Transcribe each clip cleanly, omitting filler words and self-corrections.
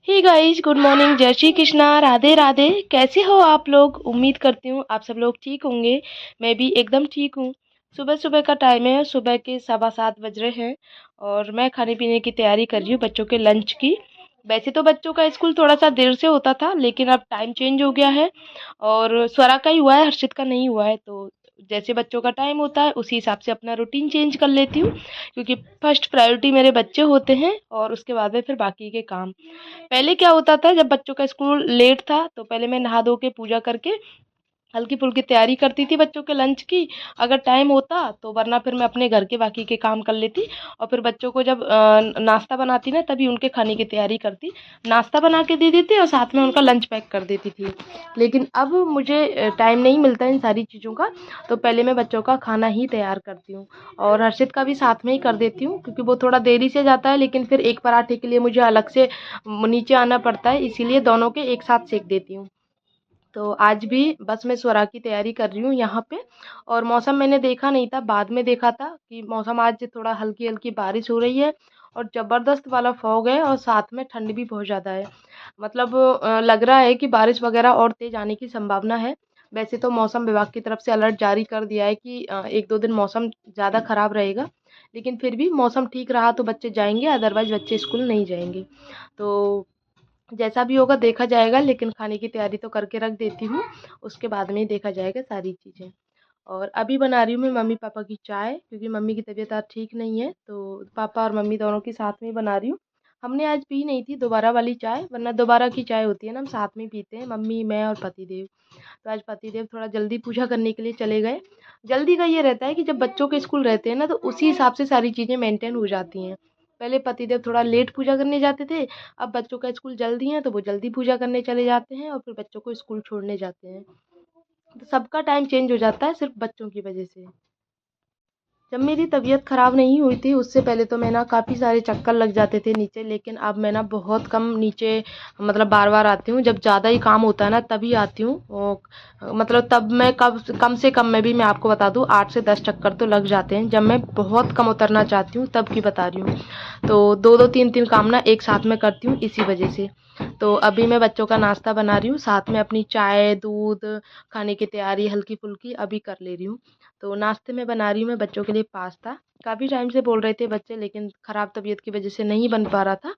Hey guys, good morning, जय श्री कृष्णा, राधे राधे। कैसे हो आप लोग? उम्मीद करती हूँ आप सब लोग ठीक होंगे। मैं भी एकदम ठीक हूँ। सुबह सुबह का टाइम है, सुबह के 7:15 बज रहे हैं और मैं खाने पीने की तैयारी कर रही हूँ बच्चों के लंच की। वैसे तो बच्चों का स्कूल थोड़ा सा देर से होता था, लेकिन अब टाइम चेंज हो गया है और स्वरा का ही हुआ है, हर्षित का नहीं हुआ है। तो जैसे बच्चों का टाइम होता है उसी हिसाब से अपना रूटीन चेंज कर लेती हूँ, क्योंकि फर्स्ट प्रायोरिटी मेरे बच्चे होते हैं और उसके बाद में फिर बाकी के काम। पहले क्या होता था, जब बच्चों का स्कूल लेट था तो पहले मैं नहा धो के पूजा करके हल्की फुल्की तैयारी करती थी बच्चों के लंच की, अगर टाइम होता तो, वरना फिर मैं अपने घर के बाकी के काम कर लेती और फिर बच्चों को जब नाश्ता बनाती ना तभी उनके खाने की तैयारी करती। नाश्ता बना के दे देती और साथ में उनका लंच पैक कर देती थी। लेकिन अब मुझे टाइम नहीं मिलता इन सारी चीज़ों का, तो पहले मैं बच्चों का खाना ही तैयार करती हूँ और हर्षित का भी साथ में ही कर देती हूँ, क्योंकि वो थोड़ा देरी से जाता है, लेकिन फिर एक पराठे के लिए मुझे अलग से नीचे आना पड़ता है, इसीलिए दोनों के एक साथ सेक देती हूँ। तो आज भी बस मैं स्वरा की तैयारी कर रही हूँ यहाँ पे। और मौसम मैंने देखा नहीं था, बाद में देखा था कि मौसम आज थोड़ा हल्की हल्की बारिश हो रही है और ज़बरदस्त वाला फॉग है और साथ में ठंड भी बहुत ज़्यादा है। मतलब लग रहा है कि बारिश वगैरह और तेज़ आने की संभावना है। वैसे तो मौसम विभाग की तरफ से अलर्ट जारी कर दिया है कि 1-2 दिन मौसम ज़्यादा ख़राब रहेगा, लेकिन फिर भी मौसम ठीक रहा तो बच्चे जाएंगे, अदरवाइज़ बच्चे स्कूल नहीं जाएंगे। तो जैसा भी होगा देखा जाएगा, लेकिन खाने की तैयारी तो करके रख देती हूँ, उसके बाद में ही देखा जाएगा सारी चीज़ें। और अभी बना रही हूँ मैं मम्मी पापा की चाय, क्योंकि मम्मी की तबीयत आज ठीक नहीं है, तो पापा और मम्मी दोनों की साथ में ही बना रही हूँ। हमने आज पी नहीं थी दोबारा वाली चाय, वरना दोबारा की चाय होती है ना, हम साथ में पीते हैं, मम्मी, मैं और पतिदेव। तो आज पतिदेव थोड़ा जल्दी पूजा करने के लिए चले गए। जल्दी का ये रहता है कि जब बच्चों के स्कूल रहते हैं ना, तो उसी हिसाब से सारी चीज़ें मेंटेन हो जाती हैं। पहले पतिदेव थोड़ा लेट पूजा करने जाते थे, अब बच्चों का स्कूल जल्दी है तो वो जल्दी पूजा करने चले जाते हैं और फिर बच्चों को स्कूल छोड़ने जाते हैं। तो सबका टाइम चेंज हो जाता है सिर्फ बच्चों की वजह से। जब मेरी तबीयत ख़राब नहीं हुई थी उससे पहले तो मैं ना काफ़ी सारे चक्कर लग जाते थे नीचे, लेकिन अब मैं ना बहुत कम नीचे, मतलब बार-बार आती हूँ। जब ज़्यादा ही काम होता है ना तभी आती हूँ। मतलब तब मैं कम से कम में भी मैं आपको बता दूँ 8 से 10 चक्कर तो लग जाते हैं, जब मैं बहुत कम उतरना चाहती हूँ तब की बता रही हूँ। तो 2-2 3-3 काम ना एक साथ में करती हूँ इसी वजह से। तो अभी मैं बच्चों का नाश्ता बना रही हूँ, साथ में अपनी चाय, दूध, खाने की तैयारी हल्की-फुल्की अभी कर ले रही हूँ। तो नाश्ते में बना रही हूँ मैं बच्चों के लिए पास्ता। काफ़ी टाइम से बोल रहे थे बच्चे, लेकिन ख़राब तबीयत की वजह से नहीं बन पा रहा था,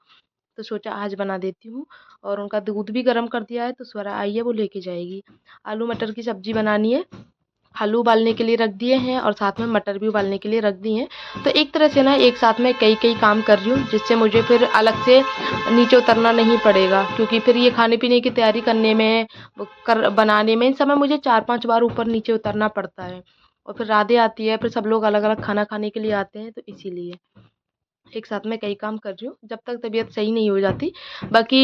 तो सोचा आज बना देती हूँ। और उनका दूध भी गर्म कर दिया है, तो स्वरा आई है वो लेके जाएगी। आलू मटर की सब्ज़ी बनानी है, आलू उबालने के लिए रख दिए हैं और साथ में मटर भी उबालने के लिए रख दिए हैं। तो एक तरह से ना एक साथ में कई काम कर रही हूँ, जिससे मुझे फिर अलग से नीचे उतरना नहीं पड़ेगा, क्योंकि फिर ये खाने पीने की तैयारी करने में, बनाने में, इन समय मुझे 4-5 बार ऊपर नीचे उतरना पड़ता है। और फिर राधे आती है, फिर सब लोग अलग अलग खाना खाने के लिए आते हैं, तो इसीलिए एक साथ में कई काम कर रही हूँ जब तक तबीयत सही नहीं हो जाती। बाकी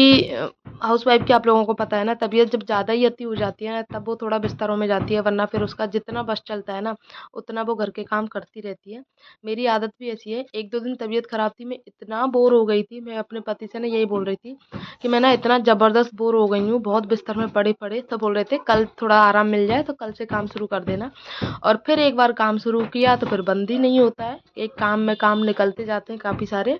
हाउसवाइफ की आप लोगों को पता है ना, तबीयत जब ज़्यादा ही अति हो जाती है ना तब वो थोड़ा बिस्तरों में जाती है, वरना फिर उसका जितना बस चलता है ना उतना वो घर के काम करती रहती है। मेरी आदत भी ऐसी है। 1-2 दिन तबीयत ख़राब थी, मैं इतना बोर हो गई थी, मैं अपने पति से ना यही बोल रही थी कि मैं ना इतना ज़बरदस्त बोर हो गई हूँ बहुत बिस्तर में पड़े पड़े। तो बोल रहे थे कल थोड़ा आराम मिल जाए तो कल से काम शुरू कर देना। और फिर एक बार काम शुरू किया तो फिर बंद ही नहीं होता है, एक काम में काम निकलते जाते हैं काफ़ी सारे।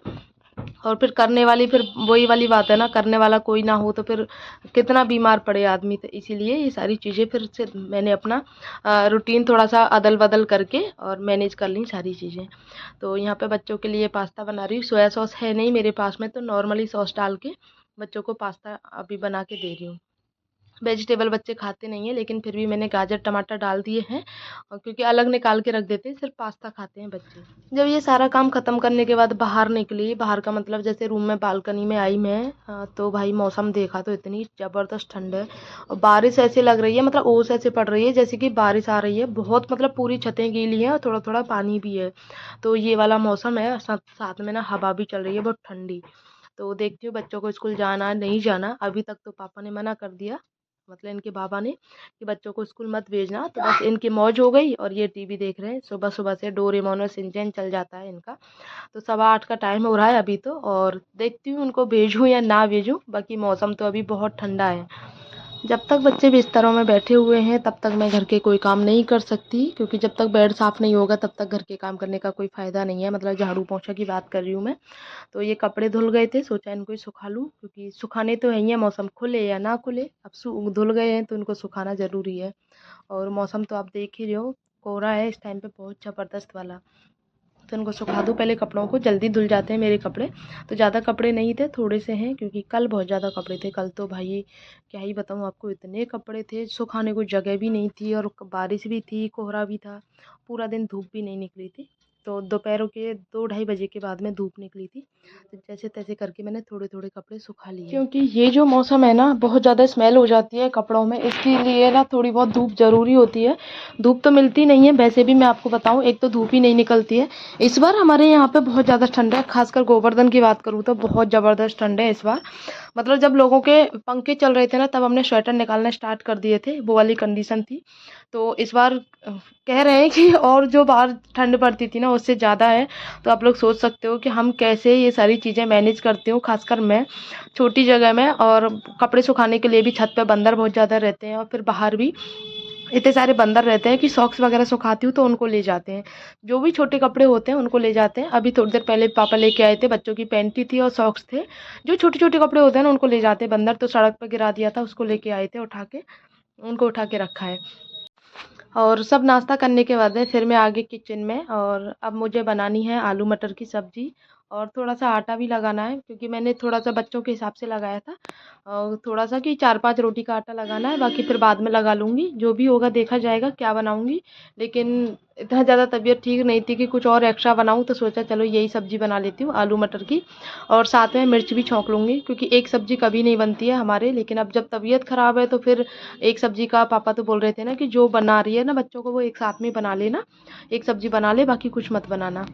और फिर करने वाली, फिर वही वाली बात है ना, करने वाला कोई ना हो तो फिर कितना बीमार पड़े आदमी। तो इसीलिए ये सारी चीज़ें फिर से मैंने अपना रूटीन थोड़ा सा अदल बदल करके और मैनेज कर ली सारी चीज़ें। तो यहाँ पे बच्चों के लिए पास्ता बना रही हूँ। सोया सॉस है नहीं मेरे पास में, तो नॉर्मली सॉस डाल के बच्चों को पास्ता अभी बना के दे रही हूँ। वेजिटेबल बच्चे खाते नहीं हैं, लेकिन फिर भी मैंने गाजर टमाटर डाल दिए हैं, और क्योंकि अलग निकाल के रख देते हैं, सिर्फ पास्ता खाते हैं बच्चे। जब ये सारा काम ख़त्म करने के बाद बाहर निकली, बाहर का मतलब जैसे रूम में बालकनी में आई मैं, तो भाई मौसम देखा तो इतनी ज़बरदस्त ठंड है और बारिश ऐसे लग रही है, मतलब ओस ऐसे पड़ रही है जैसे कि बारिश आ रही है बहुत, मतलब पूरी छतें गीली हैं और थोड़ा थोड़ा पानी भी है। तो ये वाला मौसम है, साथ में ना हवा भी चल रही है बहुत ठंडी। तो देखती हूँ बच्चों को स्कूल जाना नहीं जाना। अभी तक तो पापा ने मना कर दिया, मतलब इनके बाबा ने, कि बच्चों को स्कूल मत भेजना। तो बस इनकी मौज हो गई और ये टीवी देख रहे हैं, सुबह सुबह से डोरेमोन और शिनचैन चल जाता है इनका। तो 7:15 का टाइम हो रहा है अभी तो, और देखती हूँ उनको भेजूँ या ना भेजूँ। बाकी मौसम तो अभी बहुत ठंडा है। जब तक बच्चे बिस्तरों में बैठे हुए हैं तब तक मैं घर के कोई काम नहीं कर सकती, क्योंकि जब तक बेड साफ़ नहीं होगा तब तक घर के काम करने का कोई फ़ायदा नहीं है। मतलब झाड़ू पोंछा की बात कर रही हूँ मैं। तो ये कपड़े धुल गए थे, सोचा इनको ही सुखा लूँ, क्योंकि सुखाने तो है ही है, मौसम खुले या ना खुले, अब धुल गए हैं तो इनको सुखाना ज़रूरी है। और मौसम तो आप देख ही रहे हो, कोहरा है इस टाइम पे बहुत ज़बरदस्त वाला। तो इनको सुखा दूँ पहले कपड़ों को, जल्दी धुल जाते हैं मेरे कपड़े। तो ज़्यादा कपड़े नहीं थे, थोड़े से हैं, क्योंकि कल बहुत ज़्यादा कपड़े थे। कल तो भाई क्या ही बताऊँ आपको, इतने कपड़े थे, सुखाने को जगह भी नहीं थी और बारिश भी थी, कोहरा भी था, पूरा दिन धूप भी नहीं निकली थी। तो दोपहर के 2 ढाई बजे के बाद में धूप निकली थी। तो जैसे-तैसे करके मैंने थोड़े-थोड़े कपड़े सुखा लिए। क्योंकि ये जो मौसम है ना, बहुत ज़्यादा स्मेल हो जाती है कपड़ों में, इसके लिए ना थोड़ी बहुत धूप ज़रूरी होती है। धूप तो मिलती नहीं है, वैसे भी मैं आपको बताऊँ, एक तो धूप ही नहीं निकलती है। इस बार हमारे यहाँ पे बहुत ज़्यादा ठंड है, खासकर गोवर्धन की बात करूँ तो बहुत ज़बरदस्त ठंड है इस बार। मतलब जब लोगों के पंखे चल रहे थे ना, तब हमने स्वेटर निकालना स्टार्ट कर दिए थे, वो वाली कंडीशन थी। तो इस बार कह रहे हैं कि और जो बाहर ठंड पड़ती थी ना, उससे ज़्यादा है। तो आप लोग सोच सकते हो कि हम कैसे ये सारी चीज़ें मैनेज करती हूँ, खासकर मैं, छोटी जगह में। और कपड़े सुखाने के लिए भी छत पे बंदर बहुत ज़्यादा रहते हैं, और फिर बाहर भी इतने सारे बंदर रहते हैं कि सॉक्स वगैरह सुखाती हूँ तो उनको ले जाते हैं। जो भी छोटे कपड़े होते हैं उनको ले जाते हैं। अभी थोड़ी देर पहले पापा लेके आए थे, बच्चों की पैंटी थी और सॉक्स थे। जो छोटे-छोटे कपड़े होते हैं ना, उनको ले जाते हैं बंदर। तो सड़क पे गिरा दिया था, उसको लेके आए थे उठा के, उनको उठा के रखा है। और सब नाश्ता करने के बाद में फिर मैं आ गई किचन में, और अब मुझे बनानी है आलू मटर की सब्ज़ी, और थोड़ा-सा आटा भी लगाना है, क्योंकि मैंने थोड़ा-सा बच्चों के हिसाब से लगाया था। थोड़ा-सा कि 4-5 रोटी का आटा लगाना है, बाकी फिर बाद में लगा लूँगी। जो भी होगा देखा जाएगा क्या बनाऊँगी। लेकिन इतना ज़्यादा तबीयत ठीक नहीं थी कि कुछ और एक्स्ट्रा बनाऊँ, तो सोचा चलो यही सब्ज़ी बना लेती हूँ आलू मटर की, और साथ में मिर्च भी छौंक लूँगी, क्योंकि एक सब्ज़ी कभी नहीं बनती है हमारे। लेकिन अब जब तबीयत ख़राब है तो फिर एक सब्ज़ी का पापा तो बोल रहे थे ना कि जो बना रही है ना बच्चों को, वो एक साथ में बना लेना, एक सब्ज़ी बना ले, बाकी कुछ मत बनाना,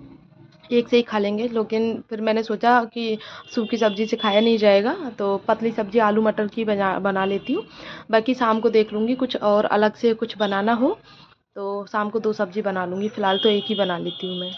एक से ही खा लेंगे। लेकिन फिर मैंने सोचा कि सूखी सब्ज़ी से खाया नहीं जाएगा, तो पतली सब्ज़ी आलू मटर की बना लेती हूँ। बाकी शाम को देख लूँगी, कुछ और अलग से कुछ बनाना हो तो शाम को 2 सब्ज़ी बना लूँगी, फ़िलहाल तो एक ही बना लेती हूँ मैं।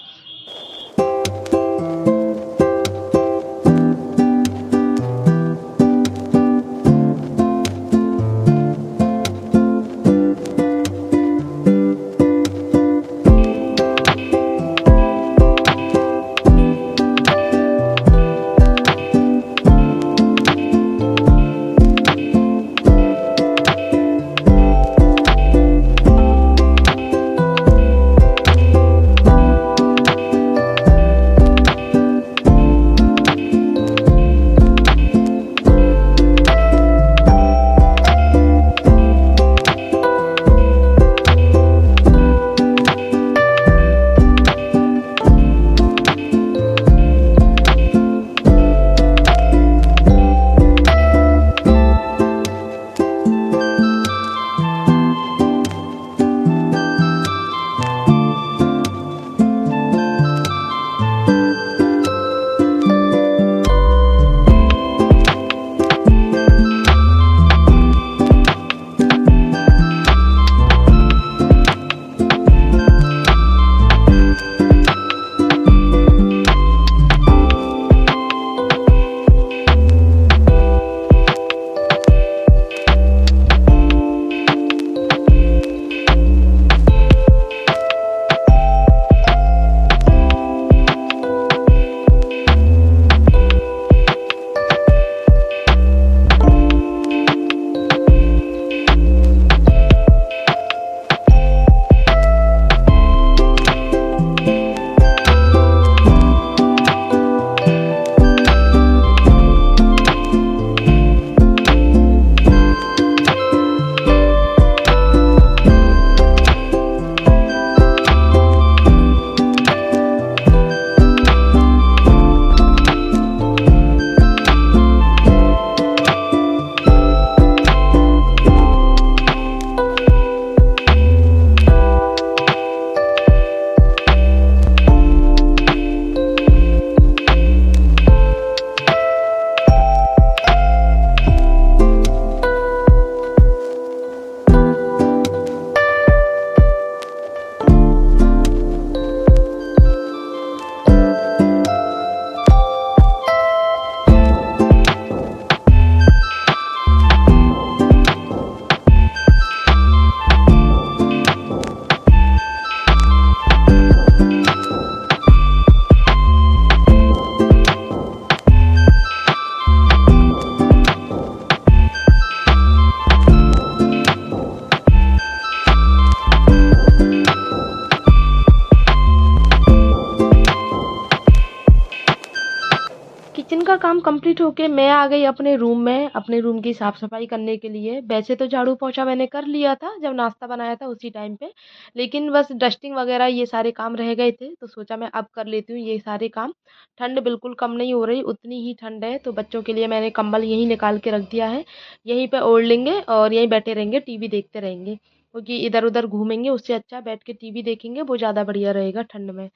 काम कंप्लीट होके मैं आ गई अपने रूम में, अपने रूम की साफ-सफाई करने के लिए। वैसे तो झाड़ू-पोंछा मैंने कर लिया था, जब नाश्ता बनाया था उसी टाइम पे, लेकिन बस डस्टिंग वगैरह ये सारे काम रह गए थे, तो सोचा मैं अब कर लेती हूँ ये सारे काम। ठंड बिल्कुल कम नहीं हो रही, उतनी ही ठंड है, तो बच्चों के लिए मैंने कंबल यहीं निकाल के रख दिया है। यहीं पे ओढ़ लेंगे और यहीं बैठे रहेंगे, टीवी देखते रहेंगे, क्योंकि इधर-उधर घूमेंगे उससे अच्छा बैठ के टीवी देखेंगे, वो ज़्यादा बढ़िया रहेगा ठंड में।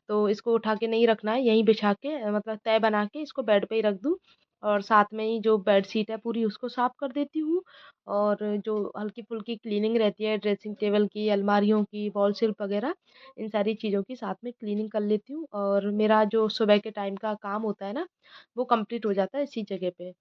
तो इसको उठा के नहीं रखना है, यहीं बिछा के मतलब तह बना के इसको बेड पे ही रख दूँ और साथ में ही जो बेडशीट है पूरी उसको साफ कर देती हूँ और जो हल्की-फुल्की क्लीनिंग रहती है ड्रेसिंग टेबल की, अलमारियों की, वॉल सिल्फ वगैरह, इन सारी चीज़ों की साथ में क्लीनिंग कर लेती हूँ और मेरा जो सुबह के टाइम का काम होता है ना, वो कंप्लीट हो जाता है इसी जगह पे।